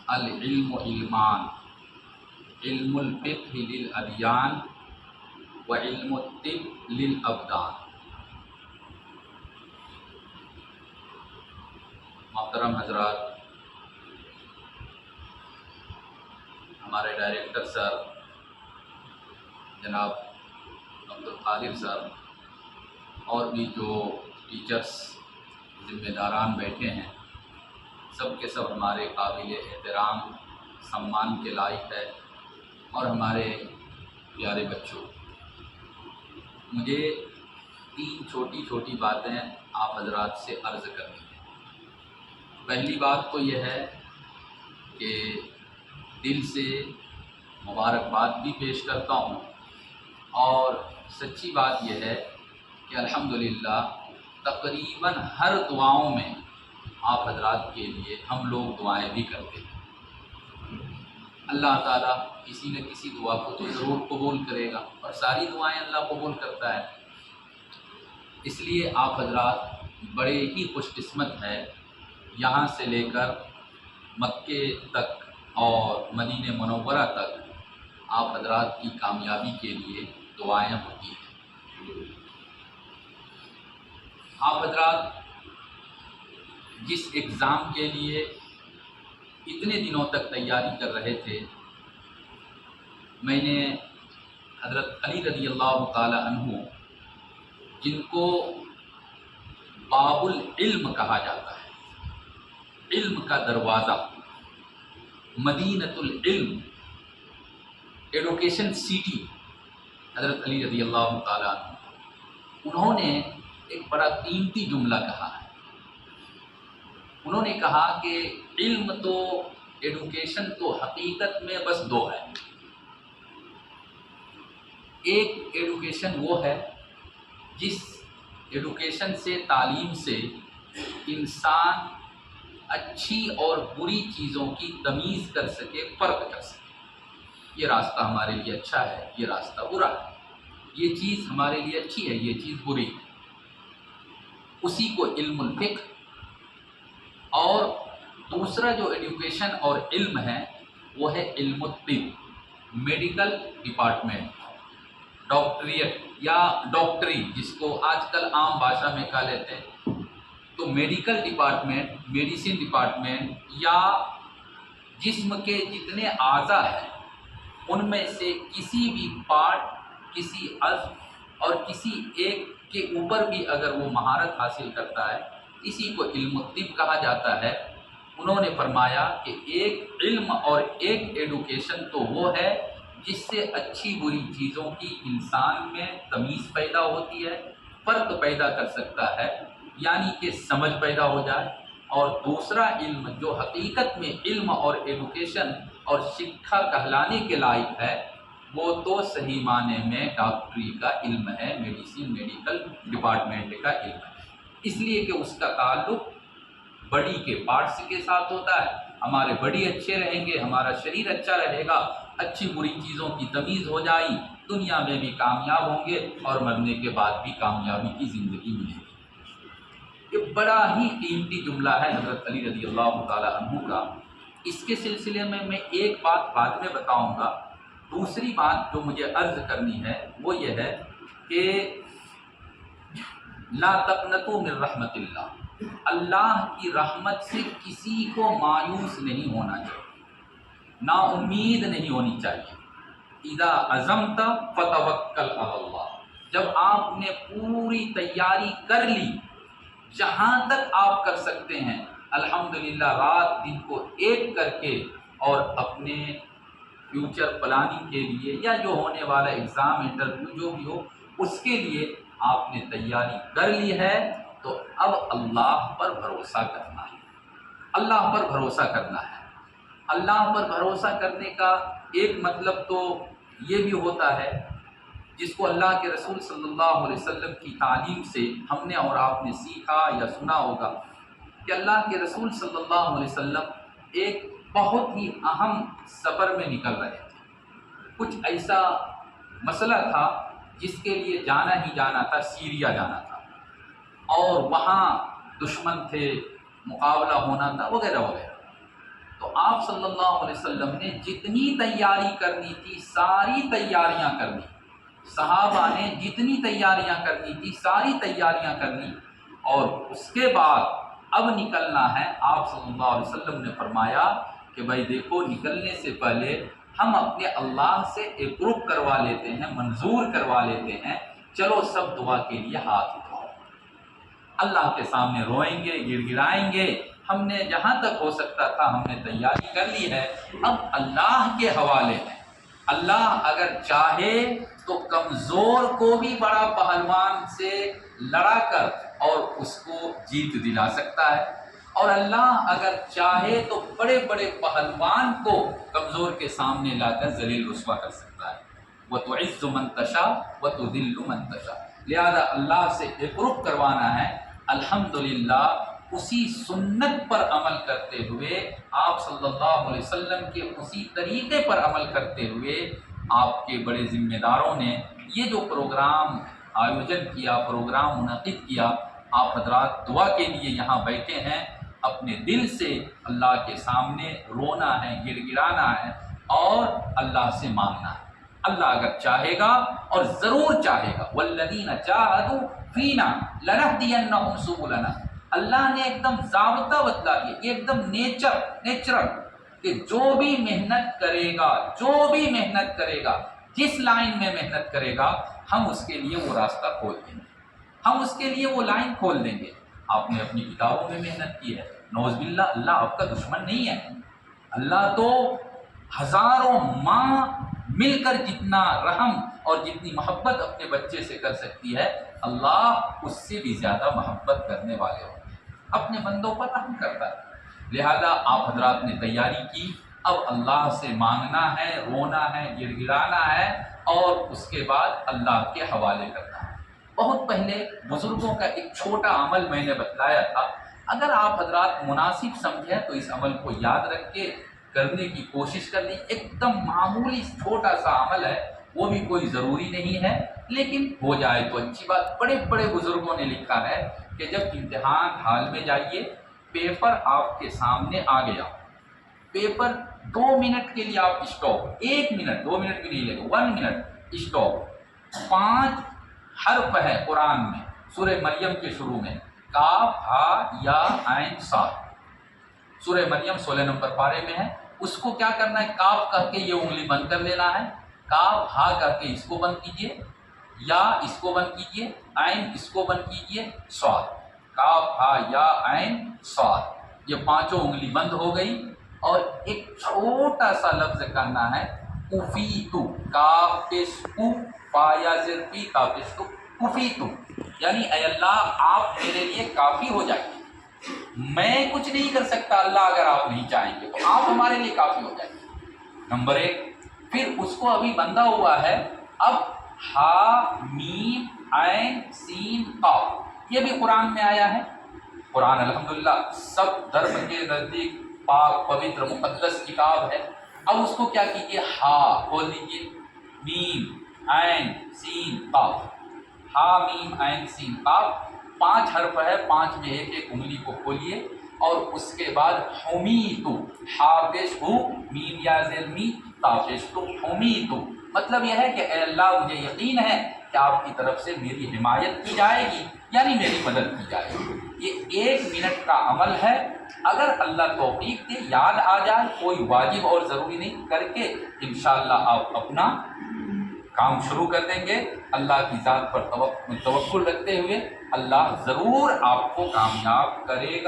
العلم علمان، علم الفقہ للادیان و علم الطب للابدان۔ محترم حضرات، ہمارے ڈائریکٹر سر جناب عبدالقادر سر اور بھی جو ٹیچرس ذمہ داران بیٹھے ہیں، سب کے سب ہمارے قابل احترام سمان کے لائق ہے، اور ہمارے پیارے بچوں، مجھے 3 چھوٹی چھوٹی باتیں آپ حضرات سے عرض کرنی ہیں۔ پہلی بات تو یہ ہے کہ دل سے مبارکباد بھی پیش کرتا ہوں، اور سچی بات یہ ہے کہ الحمدللہ تقریباً ہر دعاؤں میں آپ حضرات کے لیے ہم لوگ دعائیں بھی کرتے ہیں۔ اللہ تعالیٰ کسی نہ کسی دعا کو تو ضرور قبول کرے گا، اور ساری دعائیں اللہ قبول کرتا ہے۔ اس لیے آپ حضرات بڑے ہی خوش قسمت ہیں، یہاں سے لے کر مکے تک اور مدینہ منورہ تک آپ حضرات کی کامیابی کے لیے دعائیں ہوتی ہیں۔ آپ حضرات جس ایگزام کے لیے اتنے دنوں تک تیاری کر رہے تھے، میں نے حضرت علی رضی اللہ تعالی عنہ، جن کو باب العلم کہا جاتا ہے، علم کا دروازہ، مدینۃ العلم، ایڈوکیشن سٹی، حضرت علی رضی اللہ تعالی عنہ، انہوں نے ایک بڑا قیمتی جملہ کہا ہے۔ انہوں نے کہا کہ علم تو، ایڈوکیشن تو حقیقت میں بس 2 ہے۔ ایک ایڈوکیشن وہ ہے جس ایڈوکیشن سے، تعلیم سے انسان اچھی اور بری چیزوں کی تمیز کر سکے، فرق کر سکے۔ یہ راستہ ہمارے لیے اچھا ہے، یہ راستہ برا ہے، یہ چیز ہمارے لیے اچھی ہے، یہ چیز بری ہے۔ اسی کو علم الفقہ، اور دوسرا جو ایڈوکیشن اور علم ہے وہ ہے علم الطب، میڈیکل ڈپارٹمنٹ، ڈاکٹریٹ یا ڈاکٹری، جس کو آج کل عام بھاشا میں کہہ لیتے ہیں۔ تو میڈیکل ڈپارٹمنٹ، میڈیسن ڈپارٹمنٹ، یا جسم کے جتنے اعضاء ہیں ان میں سے کسی بھی پارٹ، کسی عضو اور کسی ایک کے اوپر بھی اگر وہ مہارت حاصل کرتا ہے، اسی کو علم الطب کہا جاتا ہے۔ انہوں نے فرمایا کہ ایک علم اور ایک ایڈوکیشن تو وہ ہے جس سے اچھی بری چیزوں کی انسان میں تمیز پیدا ہوتی ہے، فرق پیدا کر سکتا ہے، یعنی کہ سمجھ پیدا ہو جائے۔ اور دوسرا علم جو حقیقت میں علم اور ایڈوکیشن اور شکھا کہلانے کے لائق ہے، وہ تو صحیح معنی میں ڈاکٹری کا علم ہے، میڈیسن، میڈیکل ڈپارٹمنٹ کا علم ہے۔ اس لیے کہ اس کا تعلق بڑی کے پارٹس کے ساتھ ہوتا ہے۔ ہمارے بڑی اچھے رہیں گے، ہمارا شریر اچھا رہے گا، اچھی بری چیزوں کی تمیز ہو جائے، دنیا میں بھی کامیاب ہوں گے اور مرنے کے بعد بھی کامیابی کی زندگی ملے گی۔ یہ بڑا ہی قیمتی جملہ ہے حضرت علی رضی اللہ تعالی عنہ کا۔ اس کے سلسلے میں ایک بات بعد میں بتاؤں گا۔ دوسری بات جو مجھے عرض کرنی ہے وہ یہ ہے کہ لا تقنطوا من رحمت اللہ، اللہ کی رحمت سے کسی کو مایوس نہیں ہونا چاہیے، نا امید نہیں ہونی چاہیے۔ اذا عزمت فتوکل علی اللہ، جب آپ نے پوری تیاری کر لی، جہاں تک آپ کر سکتے ہیں، الحمدللہ رات دن کو ایک کر کے، اور اپنے فیوچر پلاننگ کے لیے یا جو ہونے والا ایگزام، انٹرویو جو بھی ہو، اس کے لیے آپ نے تیاری کر لی ہے، تو اب اللہ پر بھروسہ کرنا ہے، اللہ پر بھروسہ کرنا ہے۔ اللہ پر بھروسہ کرنے کا ایک مطلب تو یہ بھی ہوتا ہے، جس کو اللہ کے رسول صلی اللہ علیہ وسلم کی تعلیم سے ہم نے اور آپ نے سیکھا یا سنا ہوگا، کہ اللہ کے رسول صلی اللہ علیہ وسلم ایک بہت ہی اہم سفر میں نکل رہے تھے۔ کچھ ایسا مسئلہ تھا جس کے لیے جانا ہی جانا تھا، سیریا جانا تھا، اور وہاں دشمن تھے، مقابلہ ہونا تھا، وغیرہ وغیرہ۔ تو آپ صلی اللہ علیہ وسلم نے جتنی تیاری کرنی تھی ساری تیاریاں کر لی، صحابہ نے جتنی تیاریاں کرنی تھی ساری تیاریاں کر لی، اور اس کے بعد اب نکلنا ہے۔ آپ صلی اللہ علیہ وسلم نے فرمایا کہ بھائی دیکھو، نکلنے سے پہلے ہم اپنے اللہ سے ایک رخ کروا لیتے ہیں، منظور کروا لیتے ہیں، چلو سب دعا کے لیے ہاتھ اٹھاؤ، اللہ کے سامنے روئیں گے، گڑ گڑائیں گے، ہم نے جہاں تک ہو سکتا تھا ہم نے تیاری کر لی ہے، اب اللہ کے حوالے ہے۔ اللہ اگر چاہے تو کمزور کو بھی بڑا پہلوان سے لڑا کر اور اس کو جیت دلا سکتا ہے، اور اللہ اگر چاہے تو بڑے بڑے پہلوان کو کمزور کے سامنے لا کر ذلیل رسوا کر سکتا ہے۔ وَتُعِزُّ مَن تَشَاءُ وَتُذِلُّ مَن تَشَاءُ، لہذا اللہ سے ایک رخ کروانا ہے۔ الحمدللہ اسی سنت پر عمل کرتے ہوئے، آپ صلی اللہ علیہ وسلم کے اسی طریقے پر عمل کرتے ہوئے، آپ کے بڑے ذمہ داروں نے یہ جو پروگرام آیوجن کیا، پروگرام منعقد کیا، آپ حضرات دعا کے لیے یہاں بیٹھے ہیں، اپنے دل سے اللہ کے سامنے رونا ہے، گڑ گڑانا ہے اور اللہ سے مانگنا ہے۔ اللہ اگر چاہے گا، اور ضرور چاہے گا، والذین جاہدوا فینا لنہدینہم سبلنا، اللہ نے ایک دم ضابطہ بتلا دیا، یہ ایک دم نیچرل، کہ جو بھی محنت کرے گا، جو بھی محنت کرے گا، جس لائن میں محنت کرے گا، ہم اس کے لیے وہ راستہ کھول دیں گے، ہم اس کے لیے وہ لائن کھول دیں گے۔ آپ نے اپنی کتابوں میں محنت کی ہے، نعوذ باللہ، اللہ آپ کا دشمن نہیں ہے۔ اللہ تو ہزاروں ماں مل کر جتنا رحم اور جتنی محبت اپنے بچے سے کر سکتی ہے، اللہ اس سے بھی زیادہ محبت کرنے والے ہوتے ہیں، اپنے بندوں پر رحم کرتا ہے۔ لہذا آپ حضرات نے تیاری کی، اب اللہ سے مانگنا ہے، رونا ہے، گڑ گڑانا ہے، اور اس کے بعد اللہ کے حوالے کرنا ہے۔ بہت پہلے بزرگوں کا ایک چھوٹا عمل میں نے بتلایا تھا، اگر آپ حضرات مناسب سمجھیں تو اس عمل کو یاد رکھ کے کرنے کی کوشش کر لی۔ ایک دم معمولی چھوٹا سا عمل ہے، وہ بھی کوئی ضروری نہیں ہے، لیکن ہو جائے تو اچھی بات۔ بڑے بڑے بزرگوں نے لکھا ہے کہ جب امتحان ہال میں جائیے، پیپر آپ کے سامنے آ گیا، پیپر 2 منٹ کے لیے آپ اسٹاپ، 1 منٹ 2 منٹ بھی نہیں لگے، 1 منٹ اسٹاپ۔ 5 حرف ہے قرآن میں، سورہ مریم کے شروع میں، کاف، ہا، یا، عین، صاد۔ سورہ مریم 16 نمبر پارے میں ہے، اس کو کیا کرنا ہے، کاف کہہ کے یہ انگلی بند کر لینا ہے، کاف ہا کہہ کے اس کو بند کیجئے، یا اس کو بند کیجئے، عین اس کو بند کیجئے، صاد، کاف ہا یا عین صاد، یہ 5 انگلی بند ہو گئی، اور ایک چھوٹا سا لفظ کرنا ہے، کفیتو، کاف پیش کو، فا یا زر پی، کاف پیش کو، کفیتو، یعنی اے اللہ آپ میرے لیے کافی ہو جائیے، میں کچھ نہیں کر سکتا اللہ، اگر آپ نہیں چاہیں گے تو آپ ہمارے لیے کافی ہو جائیں گے، نمبر 1۔ پھر اس کو ابھی بندھا ہوا ہے، اب ہا، میم، عین، سین، قاف، یہ بھی قرآن میں آیا ہے۔ قرآن الحمدللہ سب دھرم کے نزدیک پاک، پوتر، مقدس کتاب ہے۔ اب اس کو کیا کیجیے، ہا کھول دیجیے، میم، عین، سین، قاف، ہا، میم، عین، سین، قاف، 5 حرف ہے، 5 میں ایک ایک انگلی کو کھولیے، اور اس کے بعد حمیتو، ہا پیش ہو، میم یا زیر می، تا پیش تو، حمیتو، مطلب یہ ہے کہ اے اللہ مجھے یقین ہے کہ آپ کی طرف سے میری حمایت کی جائے گی، یعنی میری مدد کی جائے گی۔ یہ 1 منٹ کا عمل ہے، اگر اللہ توفیق دے، یاد آ جائے، کوئی واجب اور ضروری نہیں، کر کے انشاءاللہ آپ اپنا کام شروع کر دیں گے، اللہ کی ذات پر توکل رکھتے ہوئے اللہ ضرور آپ کو کامیاب کرے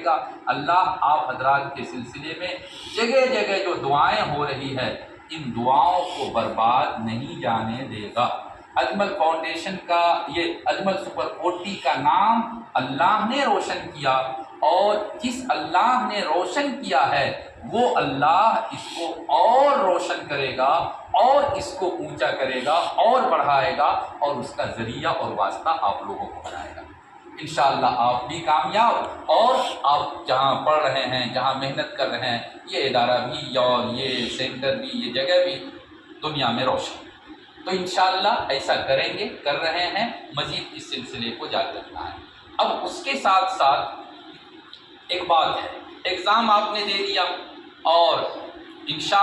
گا۔ اللہ آپ حضرات کے سلسلے میں جگہ جگہ جو دعائیں ہو رہی ہے، ان دعاؤں کو برباد نہیں جانے دے گا۔ اجمل فاؤنڈیشن کا، یہ اجمل سپر 40 کا نام اللہ نے روشن کیا، اور جس اللہ نے روشن کیا ہے وہ اللہ اس کو اور روشن کرے گا، اور اس کو اونچا کرے گا، اور بڑھائے گا، اور اس کا ذریعہ اور واسطہ آپ لوگوں کو بنائے گا۔ انشاءاللہ آپ بھی کامیاب، اور آپ جہاں پڑھ رہے ہیں، جہاں محنت کر رہے ہیں، یہ ادارہ بھی اور یہ سینٹر بھی، یہ جگہ بھی دنیا میں روشن۔ تو انشاءاللہ ایسا کریں گے، کر رہے ہیں، مزید اس سلسلے کو جاری رکھنا ہے۔ اب اس کے ساتھ ساتھ ایک بات ہے، ایگزام آپ نے دے دیا، اور انشاء